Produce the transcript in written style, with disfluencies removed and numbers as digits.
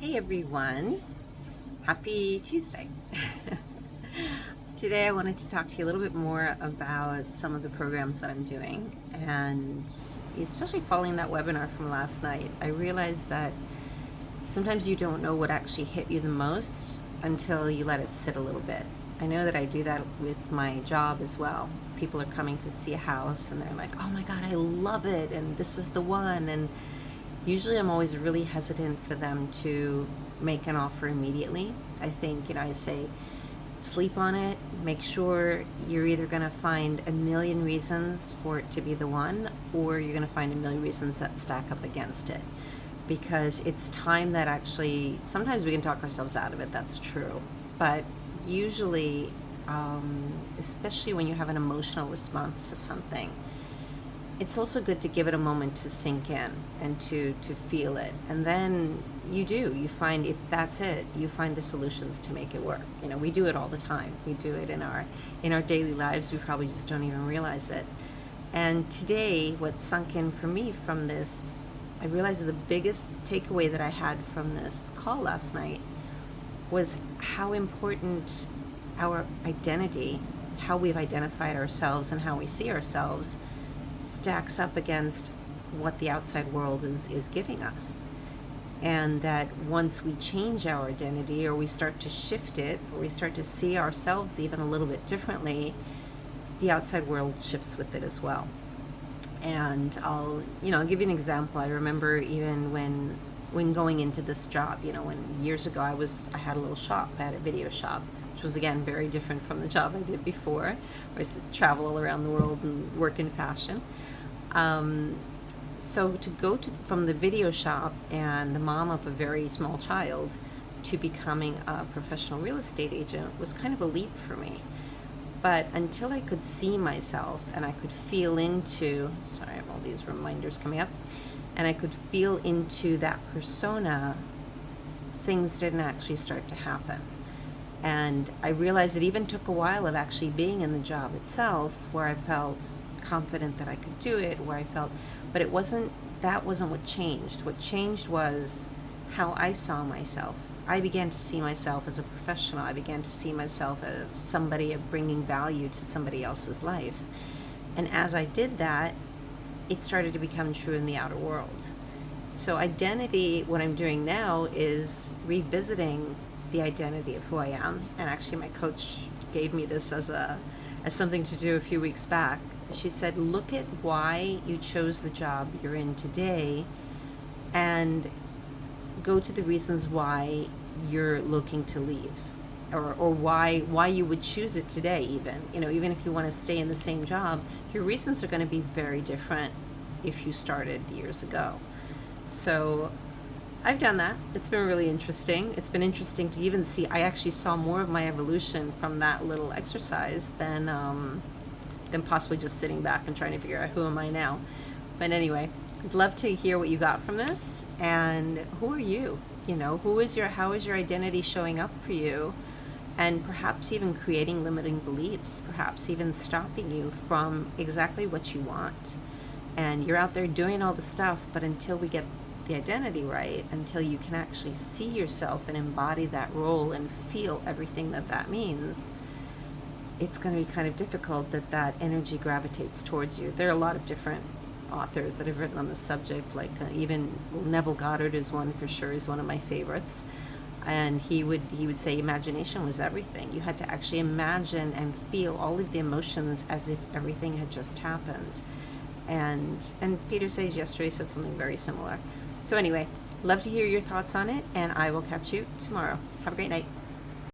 Hey everyone, happy Tuesday. Today I wanted to talk to you a little bit more about some of the programs that I'm doing, and especially following that webinar from last night. I realized that sometimes you don't know what actually hit you the most until you let it sit a little bit. I know that I do that with my job as well. People are coming to see a house and they're like, oh my God, I love it, and this is the one. And usually I'm always really hesitant for them to make an offer immediately. I think, I say, sleep on it, make sure you're either going to find a million reasons for it to be the one, or you're going to find a million reasons that stack up against it. Because it's time that actually, sometimes we can talk ourselves out of it, that's true. But usually, especially when you have an emotional response to something, it's also good to give it a moment to sink in and to feel it. And then you find, if that's it, you find the solutions to make it work. We do it all the time. We do it in our daily lives. We probably just don't even realize it. And today, what sunk in for me from this, I realized that the biggest takeaway that I had from this call last night was how important our identity, how we've identified ourselves and how we see ourselves, stacks up against what the outside world is giving us. And that once we change our identity, or we start to shift it, or we start to see ourselves even a little bit differently, the outside world shifts with it as well. And I'll give you an example. I remember even when going into this job, when years ago I had a little shop, I had a video shop, which was again very different from the job I did before. I used to travel all around the world and work in fashion. So to go from the video shop and the mom of a very small child to becoming a professional real estate agent was kind of a leap for me. But until I could see myself and I could feel into, sorry, I have all these reminders coming up, and I could feel into that persona, things didn't actually start to happen. And I realized it even took a while of actually being in the job itself, where I felt confident that I could do it, but that wasn't what changed. What changed was how I saw myself. I began to see myself as a professional. I began to see myself as somebody of bringing value to somebody else's life. And as I did that, it started to become true in the outer world. So identity, what I'm doing now is revisiting the identity of who I am. And actually my coach gave me this as something to do a few weeks back. She said, look at why you chose the job you're in today and go to the reasons why you're looking to leave, or why you would choose it today. Even if you want to stay in the same job, your reasons are going to be very different if you started years ago. So I've done that. It's been really interesting. It's been interesting to even see, I actually saw more of my evolution from that little exercise than possibly just sitting back and trying to figure out who am I now. But anyway, I'd love to hear what you got from this, and who are you? How is your identity showing up for you? And perhaps even creating limiting beliefs, perhaps even stopping you from exactly what you want. And you're out there doing all the stuff, but until we get the identity right, until you can actually see yourself and embody that role and feel everything that means, it's going to be kind of difficult that energy gravitates towards you. There are a lot of different authors that have written on the subject, like even Neville Goddard is one for sure, is one of my favorites. And he would say imagination was everything. You had to actually imagine and feel all of the emotions as if everything had just happened. And Peter Sage yesterday said something very similar. So anyway, love to hear your thoughts on it, and I will catch you tomorrow. Have a great night.